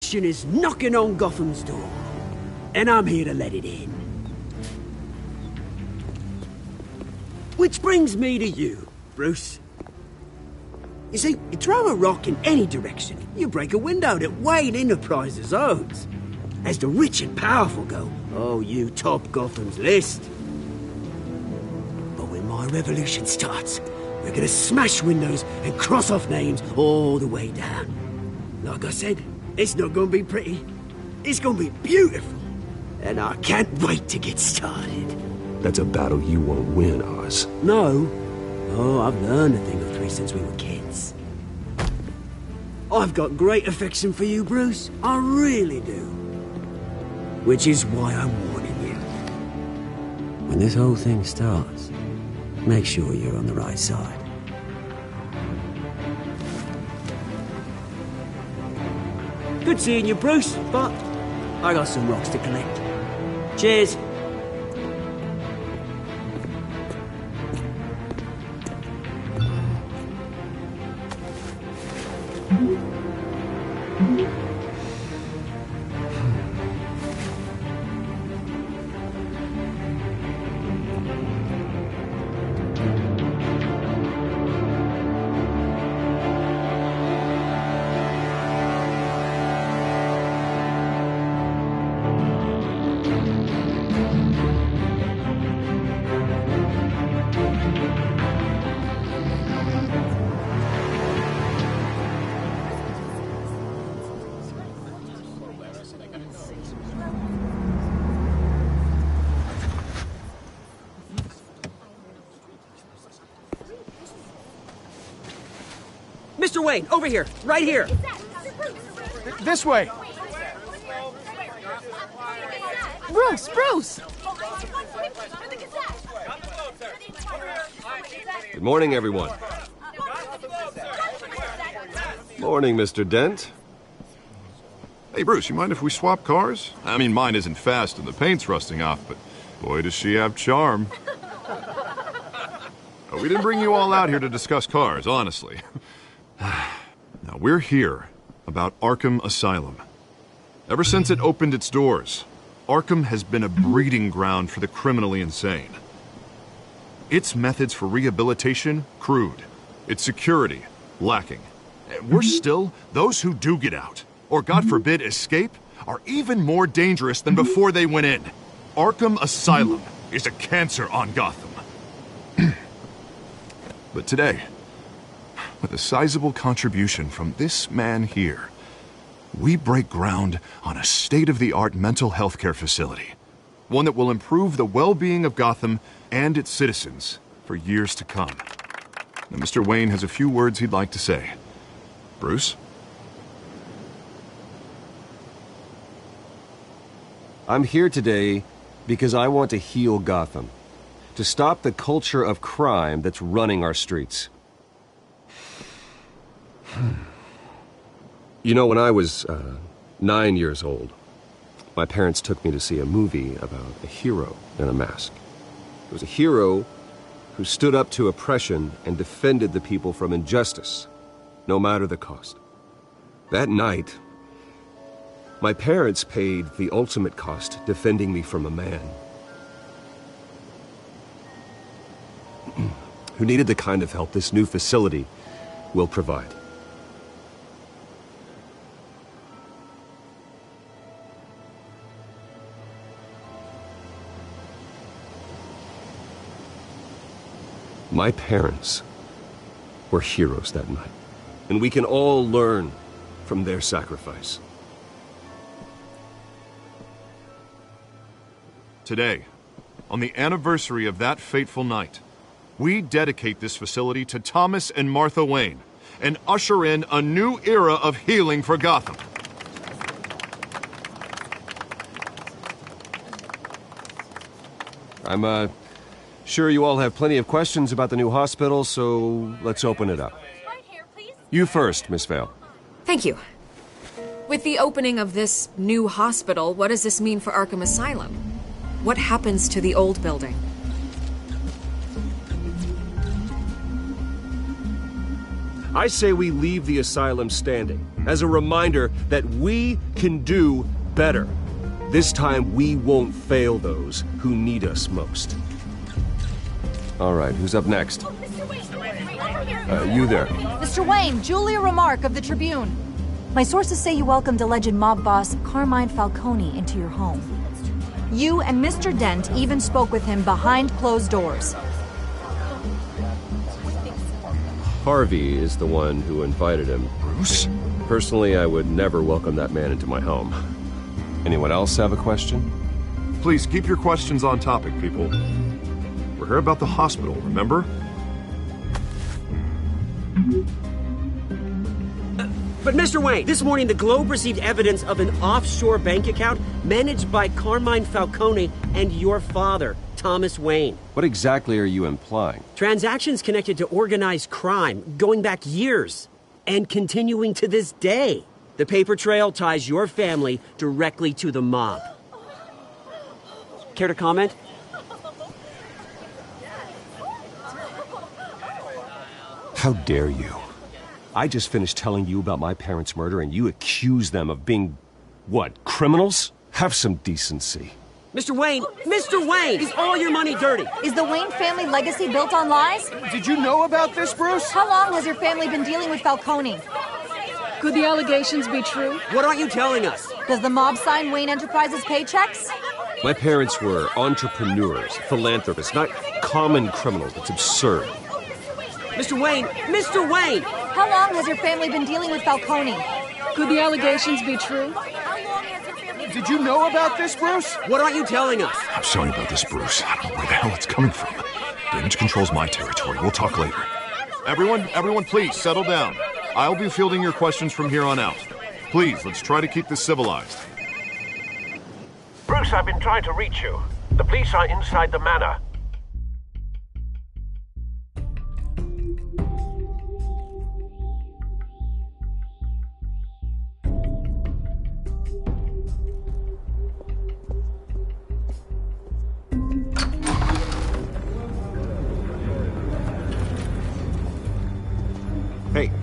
Destruction is knocking on Gotham's door, and I'm here to let it in. Which brings me to you, Bruce. You see, you throw a rock in any direction, you break a window that Wayne Enterprises owns. As the rich and powerful go, oh, you top Gotham's list. But when my revolution starts, we're gonna smash windows and cross off names all the way down. Like I said, it's not gonna be pretty. It's gonna be beautiful. And I can't wait to get started. That's a battle you won't win, Oz. No. Oh, I've learned a thing or three since we were kids. I've got great affection for you, Bruce. I really do. Which is why I'm warning you. When this whole thing starts, make sure you're on the right side. Good seeing you, Bruce, but I got some rocks to collect. Cheers. Mr. Wayne, over here, right here. This way. Bruce! Good morning, everyone. Morning, Mr. Dent. Hey, Bruce, you mind if we swap cars? I mean, mine isn't fast and the paint's rusting off, but boy, does she have charm. We didn't bring you all out here to discuss cars, honestly. Now, we're here about Arkham Asylum. Ever since it opened its doors, Arkham has been a breeding ground for the criminally insane. Its methods for rehabilitation, crude. Its security, lacking. Worse still, those who do get out, or God forbid escape, are even more dangerous than before they went in. Arkham Asylum is a cancer on Gotham. But today, with a sizable contribution from this man here, we break ground on a state-of-the-art mental health care facility. One that will improve the well-being of Gotham and its citizens for years to come. Now, Mr. Wayne has a few words he'd like to say. Bruce? I'm here today because I want to heal Gotham. To stop the culture of crime that's running our streets. You know, when I was 9 years old, my parents took me to see a movie about a hero in a mask. It was a hero who stood up to oppression and defended the people from injustice, no matter the cost. That night, my parents paid the ultimate cost defending me from a man who needed the kind of help this new facility will provide. My parents were heroes that night, and we can all learn from their sacrifice. Today, on the anniversary of that fateful night, we dedicate this facility to Thomas and Martha Wayne and usher in a new era of healing for Gotham. I'm sure you all have plenty of questions about the new hospital, so let's open it up. You first, Miss Vale. Thank you. With the opening of this new hospital, what does this mean for Arkham Asylum? What happens to the old building? I say we leave the asylum standing as a reminder that we can do better. This time we won't fail those who need us most. All right, who's up next? You there. Mr. Wayne, Julia Remark of the Tribune. My sources say you welcomed alleged mob boss Carmine Falcone into your home. You and Mr. Dent even spoke with him behind closed doors. Harvey is the one who invited him. Bruce? Personally, I would never welcome that man into my home. Anyone else have a question? Please keep your questions on topic, people. We're here about the hospital, remember? But Mr. Wayne, this morning the Globe received evidence of an offshore bank account managed by Carmine Falcone and your father, Thomas Wayne. What exactly are you implying? Transactions connected to organized crime going back years and continuing to this day. The paper trail ties your family directly to the mob. Care to comment? How dare you? I just finished telling you about my parents' murder and you accuse them of being, what, criminals? Have some decency. Mr. Wayne, is all your money dirty? Is the Wayne family legacy built on lies? Did you know about this, Bruce? How long has your family been dealing with Falcone? Could the allegations be true? What aren't you telling us? Does the mob sign Wayne Enterprises paychecks? My parents were entrepreneurs, philanthropists, not common criminals. It's absurd. Mr. Wayne! How long has your family been dealing with Falcone? Could the allegations be true? Did you know about this, Bruce? What aren't you telling us? I'm sorry about this, Bruce. I don't know where the hell it's coming from. Damage control's my territory. We'll talk later. Everyone, please, settle down. I'll be fielding your questions from here on out. Please, let's try to keep this civilized. Bruce, I've been trying to reach you. The police are inside the manor.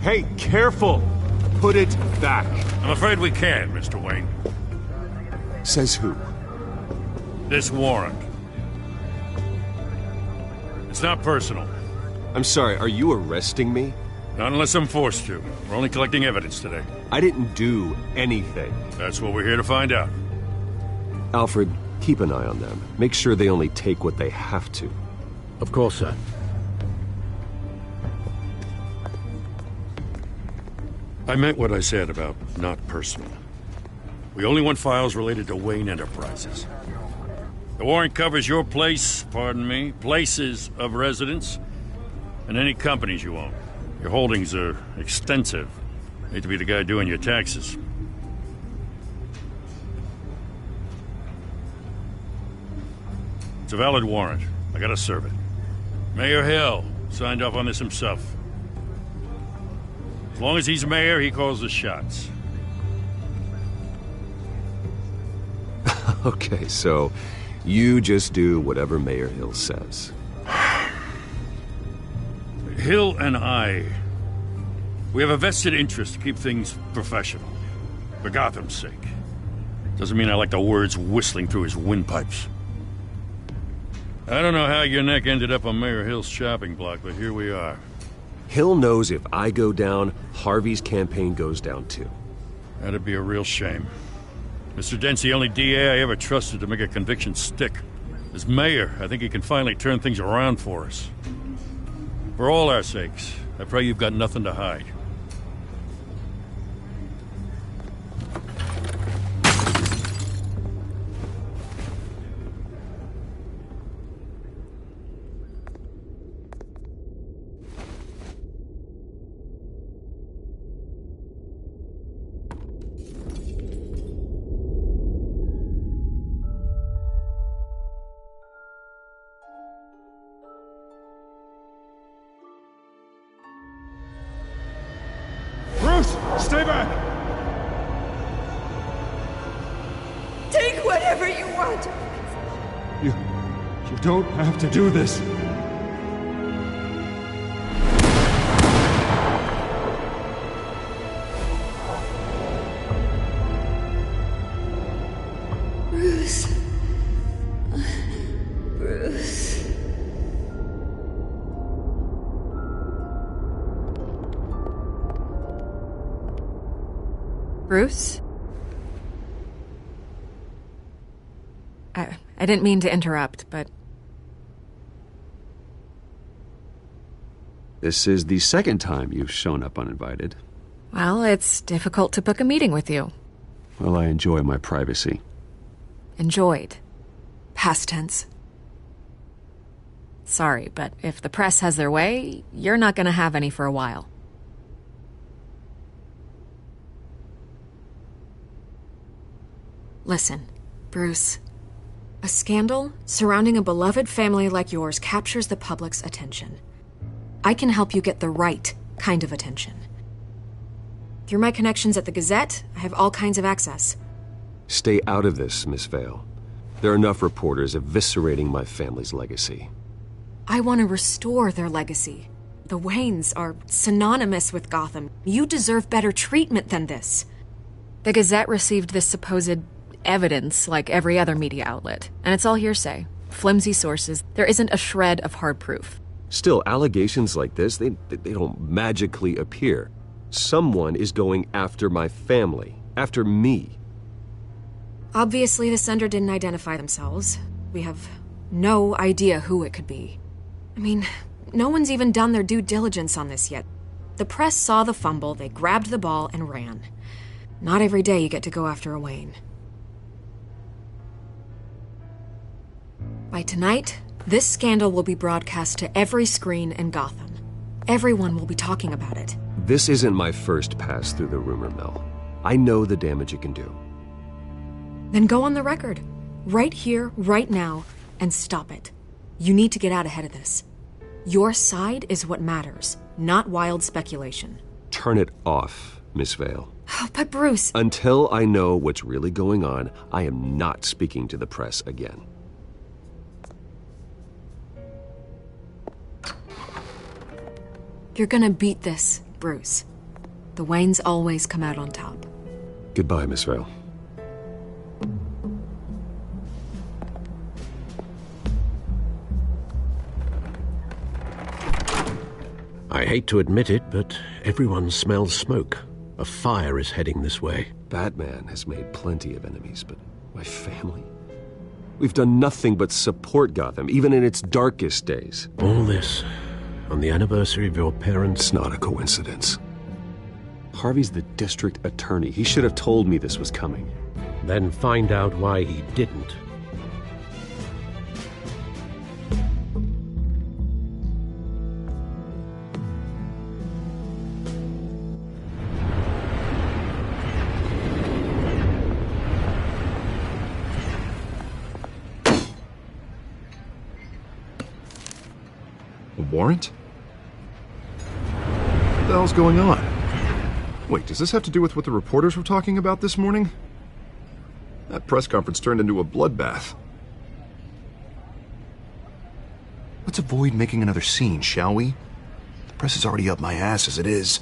Hey, careful! Put it back. I'm afraid we can't, Mr. Wayne. Says who? This warrant. It's not personal. I'm sorry, are you arresting me? Not unless I'm forced to. We're only collecting evidence today. I didn't do anything. That's what we're here to find out. Alfred, keep an eye on them. Make sure they only take what they have to. Of course, sir. I meant what I said about not personal. We only want files related to Wayne Enterprises. The warrant covers your places of residence, and any companies you own. Your holdings are extensive. Hate to be the guy doing your taxes. It's a valid warrant. I gotta serve it. Mayor Hill signed off on this himself. As long as he's mayor, he calls the shots. Okay, so you just do whatever Mayor Hill says. Hill and I, we have a vested interest to keep things professional. For Gotham's sake. Doesn't mean I like the words whistling through his windpipes. I don't know how your neck ended up on Mayor Hill's shopping block, but here we are. Hill knows if I go down, Harvey's campaign goes down too. That'd be a real shame. Mr. Dent's the only DA I ever trusted to make a conviction stick. As mayor, I think he can finally turn things around for us. For all our sakes, I pray you've got nothing to hide. Stay back! Take whatever you want. You don't have to do this. Bruce? I didn't mean to interrupt, but... This is the second time you've shown up uninvited. Well, it's difficult to book a meeting with you. Well, I enjoy my privacy. Enjoyed. Past tense. Sorry, but if the press has their way, you're not gonna have any for a while. Listen, Bruce. A scandal surrounding a beloved family like yours captures the public's attention. I can help you get the right kind of attention. Through my connections at the Gazette, I have all kinds of access. Stay out of this, Miss Vale. There are enough reporters eviscerating my family's legacy. I want to restore their legacy. The Waynes are synonymous with Gotham. You deserve better treatment than this. The Gazette received this supposed evidence like every other media outlet, and it's all hearsay. Flimsy sources. There isn't a shred of hard proof. Still, allegations like this, they don't magically appear. Someone is going after my family, after me. Obviously, the sender didn't identify themselves. We have no idea who it could be. I mean, no one's even done their due diligence on this yet. The press saw the fumble, they grabbed the ball and ran. Not every day you get to go after a Wayne. By tonight, this scandal will be broadcast to every screen in Gotham. Everyone will be talking about it. This isn't my first pass through the rumor mill. I know the damage it can do. Then go on the record. Right here, right now, and stop it. You need to get out ahead of this. Your side is what matters, not wild speculation. Turn it off, Miss Vale. Oh, but Bruce... Until I know what's really going on, I am not speaking to the press again. You're gonna beat this, Bruce. The Waynes always come out on top. Goodbye, Miss Vale. I hate to admit it, but everyone smells smoke. A fire is heading this way. Batman has made plenty of enemies, but my family? We've done nothing but support Gotham, even in its darkest days. All this on the anniversary of your parents'... It's not a coincidence. Harvey's the district attorney. He should have told me this was coming. Then find out why he didn't. A warrant? What the hell's going on? Wait, does this have to do with what the reporters were talking about this morning? That press conference turned into a bloodbath. Let's avoid making another scene, shall we? The press is already up my ass as it is.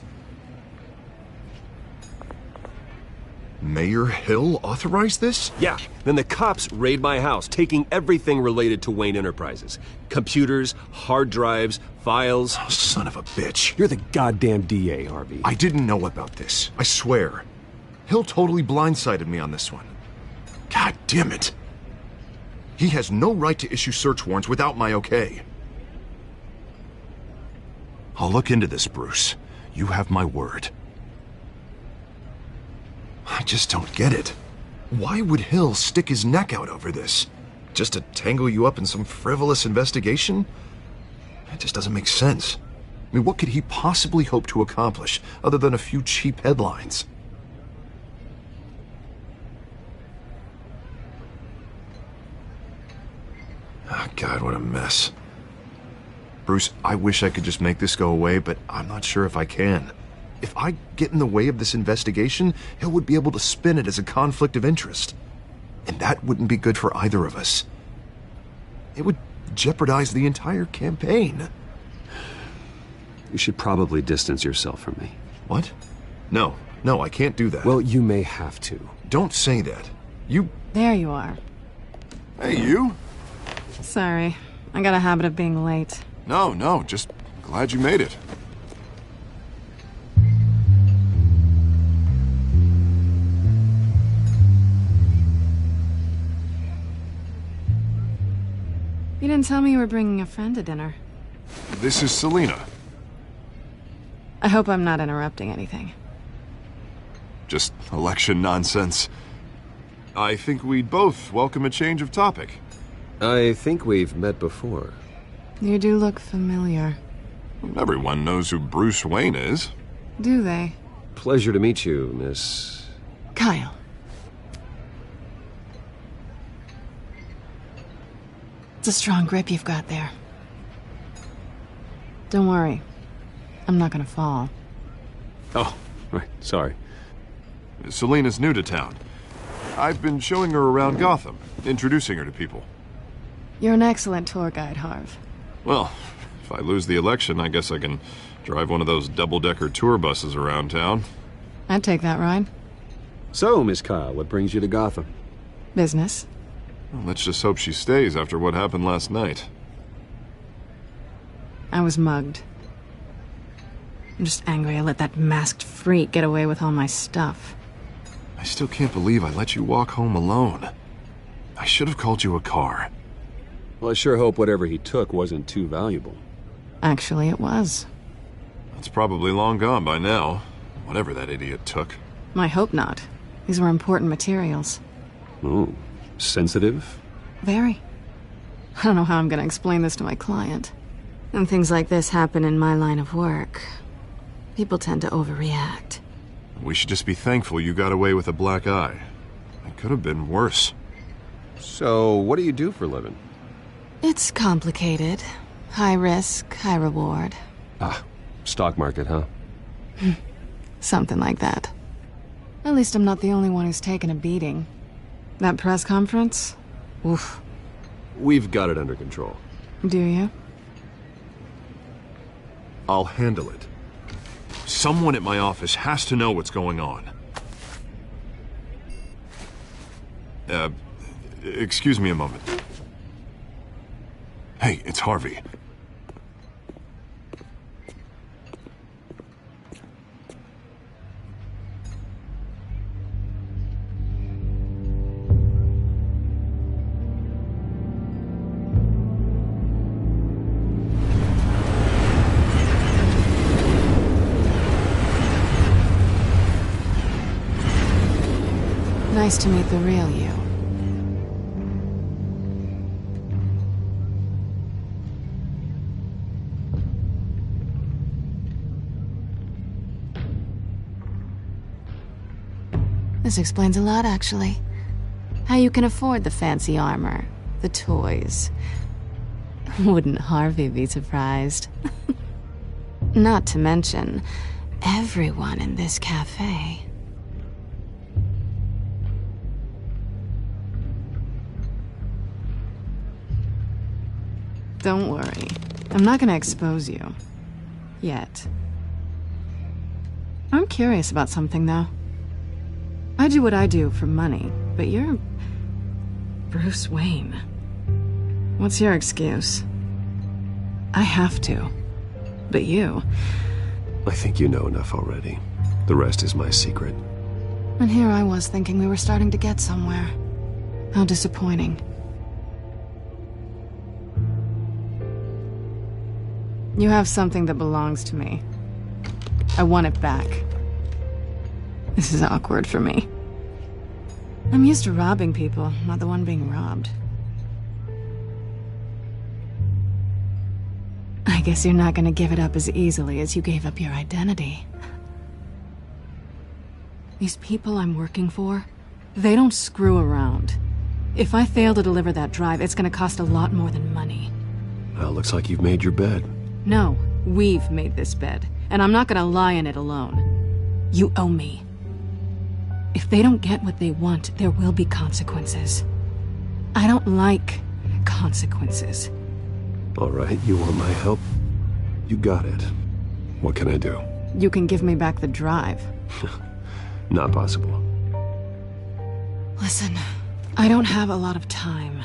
Mayor Hill authorized this? Yeah, then the cops raid my house, taking everything related to Wayne Enterprises. Computers, hard drives, files. Oh, son of a bitch. You're the goddamn DA, Harvey. I didn't know about this. I swear. Hill totally blindsided me on this one. God damn it. He has no right to issue search warrants without my okay. I'll look into this, Bruce. You have my word. I just don't get it. Why would Hill stick his neck out over this? Just to tangle you up in some frivolous investigation? It just doesn't make sense. I mean, what could he possibly hope to accomplish other than a few cheap headlines? Oh, God, what a mess. Bruce, I wish I could just make this go away, but I'm not sure if I can. If I get in the way of this investigation, Hill would be able to spin it as a conflict of interest. And that wouldn't be good for either of us. It would jeopardize the entire campaign. You should probably distance yourself from me. What? No, I can't do that. Well, you may have to. Don't say that. You... There you are. Hey, you? Sorry. I got a habit of being late. No, just glad you made it. didn't tell me you were bringing a friend to dinner. This is Selina. I hope I'm not interrupting anything. Just election nonsense. I think we'd both welcome a change of topic. I think we've met before. You do look familiar. Everyone knows who Bruce Wayne is. Do they? Pleasure to meet you, Miss... Kyle. It's a strong grip you've got there. Don't worry. I'm not gonna fall. Oh, right, sorry. Selina's new to town. I've been showing her around Gotham, introducing her to people. You're an excellent tour guide, Harv. Well, if I lose the election, I guess I can drive one of those double-decker tour buses around town. I'd take that ride. So, Miss Kyle, what brings you to Gotham? Business. Well, let's just hope she stays after what happened last night. I was mugged. I'm just angry I let that masked freak get away with all my stuff. I still can't believe I let you walk home alone. I should have called you a car. Well, I sure hope whatever he took wasn't too valuable. Actually, it was. It's probably long gone by now, whatever that idiot took. I hope not. These were important materials. Ooh, sensitive? Very. I don't know how I'm gonna explain this to my client. When things like this happen in my line of work, people tend to overreact. We should just be thankful you got away with a black eye. It could have been worse. So, what do you do for a living? It's complicated. High risk, high reward. Ah, stock market, huh? Something like that. At least I'm not the only one who's taken a beating. That press conference? Oof. We've got it under control. Do you? I'll handle it. Someone at my office has to know what's going on. Excuse me a moment. Hey, it's Harvey. Nice to meet the real you. This explains a lot, actually. How you can afford the fancy armor, the toys. Wouldn't Harvey be surprised? Not to mention, everyone in this cafe. Don't worry. I'm not gonna expose you. Yet. I'm curious about something, though. I do what I do for money, but you're... Bruce Wayne. What's your excuse? I have to. But you... I think you know enough already. The rest is my secret. And here I was thinking we were starting to get somewhere. How disappointing. You have something that belongs to me. I want it back. This is awkward for me. I'm used to robbing people, not the one being robbed. I guess you're not gonna give it up as easily as you gave up your identity. These people I'm working for, they don't screw around. If I fail to deliver that drive, it's gonna cost a lot more than money. Well, looks like you've made your bed. No, we've made this bed, and I'm not gonna lie in it alone. You owe me. If they don't get what they want, there will be consequences. I don't like consequences. All right, you want my help? You got it. What can I do? You can give me back the drive. Not possible. Listen, I don't have a lot of time.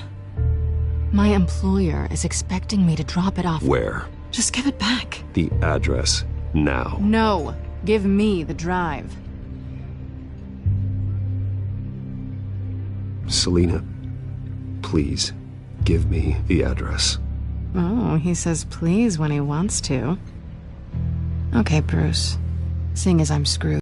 My employer is expecting me to drop it off. Where? Just give it back. The address, now. No, give me the drive. Selina, please, give me the address. Oh, he says please when he wants to. Okay, Bruce. Seeing as I'm screwed.